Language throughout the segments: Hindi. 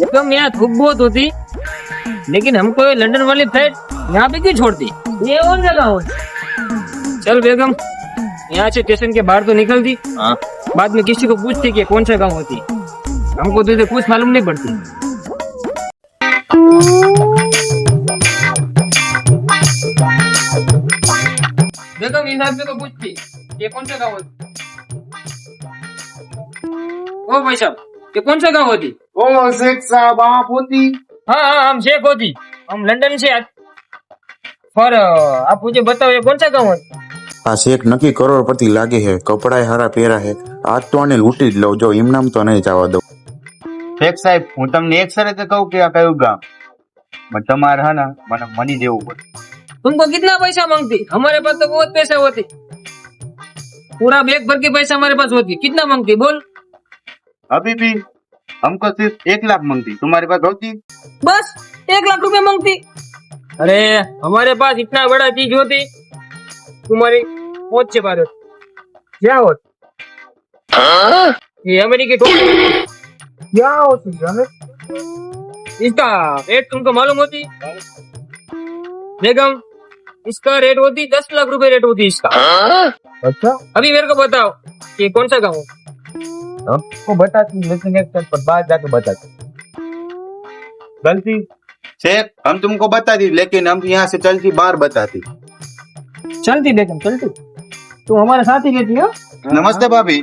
बेगम यहाँ धूप बहुत होती, लेकिन हमको ये लंदन वाली फ्लाइट यहाँ पे क्यों छोड़ती? ये कौन जगह होती? चल बेगम, यहाँ से स्टेशन के बाहर तो निकलती, हाँ बाद में किसी को पूछती कि कौन सा गाँव होती। हमको तो इसे कुछ मालूम नहीं पड़ती। बेगम इन आदमी को पूछती ये कौन सा गाँव होती। ओ भाई साहब, ये कौन सा गाँव होती? ओ शेख साहब आप होती? हाँ हाँ, हम शेख होती, हम लंदन से पर आप मुझे बताओ ये कौन सा गाँव है? આ શેખ નક્કી કરોડપતિ લાગે છે, કપડાય હારા પહેરા છે, આજ તો આને લૂંટી જ લઉં, જો એમનામ તો નહીં જવા દઉં। શેખ સાહેબ હું તમને એક શરતે કહું કે આ કયું ગામ, પણ તમારે है ना મને મની દેવું પડે। तुमको कितना पैसा मांगती? हमारे पास तो बहुत पैसा होती, पूरा बैग भर के पैसा हमारे पास होती। कितना मांगती बोल? अभी भी हमको सिर्फ 1 लाख मांगती, तुम्हारे पास होती? बस 1 लाख रुपए मांगती? अरे हमारे पास इतना बड़ा चीज होती, तुम्हारी पहुंच से बाहर होती। क्या होती? ये अमेरिकी टोपी क्या होती है? इसका रेट तुमको मालूम होती? बेगम इसका रेट होती 10 लाख रुपए रेट होती इसका। अच्छा अभी मेरे को बताओ कि कौन सा गाँव? हमको बताती लेकिन एक साल पर बाद जाके बताती। गलती शेख हम तुमको बताती लेकिन हम यहाँ से चलती बाहर बताती। चलती बेगम चलती, तुम हमारे साथ ही रहती हो। नमस्ते भाभी।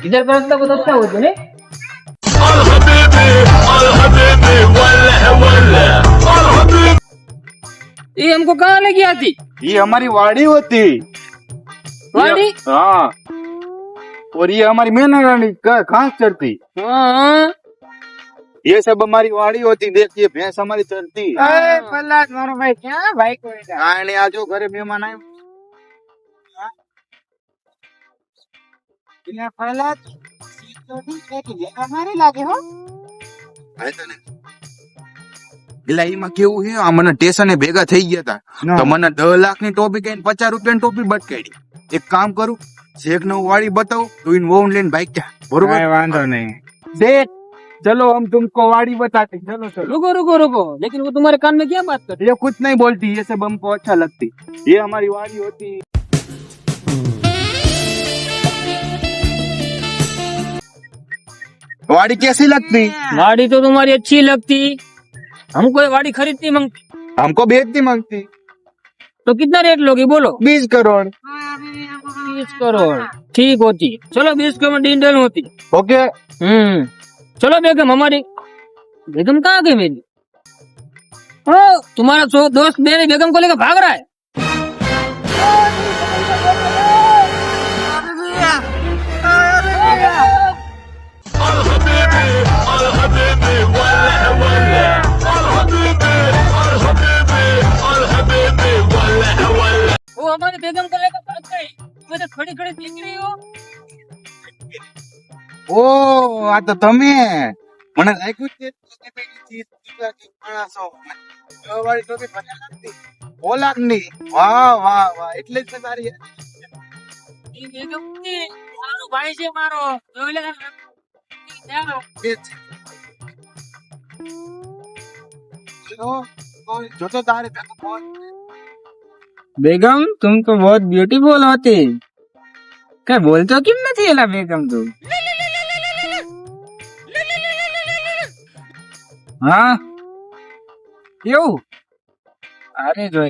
इधर का रास्ता बहुत अच्छा होता है। ये हमको कहाँ लेके आती? ये हमारी वाड़ी होती। वाड़ी? हाँ, और ये हमारी मैना रानी घास चढ़ती। हाँ ये सब हमारी वाड़ी होती। देखिए भैंस हमारी चढ़ती। मारो भाई क्या भाई कोई आने आ जाओ घरे मेहमान आए। ગિલાઈમાં કેવું છે આ મને સ્ટેશને ભેગા થઈ ગયા હતા તો મને 10 લાખની ટોપી કઈ 50 રૂપિયાની ટોપી બટકાડી। એક કામ કરું શેખ ને વાડી બતાવું તો इन वोन लेन बाइक क्या बरोबर वांधो नहीं देख चलो हम तुमको वाड़ी बताते। चलो चलो रुको रुको रुको, लेकिन वो तुम्हारे कान में क्या बात करती? ये कुछ नहीं बोलती, ये सब हमको अच्छा लगती। ये हमारी वाड़ी होती। वाड़ी कैसी लगती? वाड़ी तो तुम्हारी अच्छी लगती, हमको ये वाड़ी खरीदती मांगती। हमको बेचती मांगती। तो कितना रेट लोगी बोलो? 20 करोड़। 20 करोड़ ठीक होती। चलो 20 करोड़ डील होती। ओके चलो बेगम हमारी बेगम कहाँ गई मेरी? ओ तुम्हारा दोस्त मेरे बेगम को लेकर भाग रहा है। वो हमारे बेगम को लेकर भाग गई, मैं तो खड़ी खड़ी देख रही हो। ओ आ तो તમે મને લાગ્યું છે કે પેલી ચીજ માણસો વાળી ટોપી મને લાગતી 2 લાખની। વાહ વાહ વાહ, એટલે જ તારી ये बेगम की मारो भाई से मारो જોઈ લે ચાલો। जो तो तारे बेगम तुम तो बहुत ब्यूटीफुल होती, क्या बोलते क्यों नहीं थी बेगम तुम? हाँ क्यों? अरे जो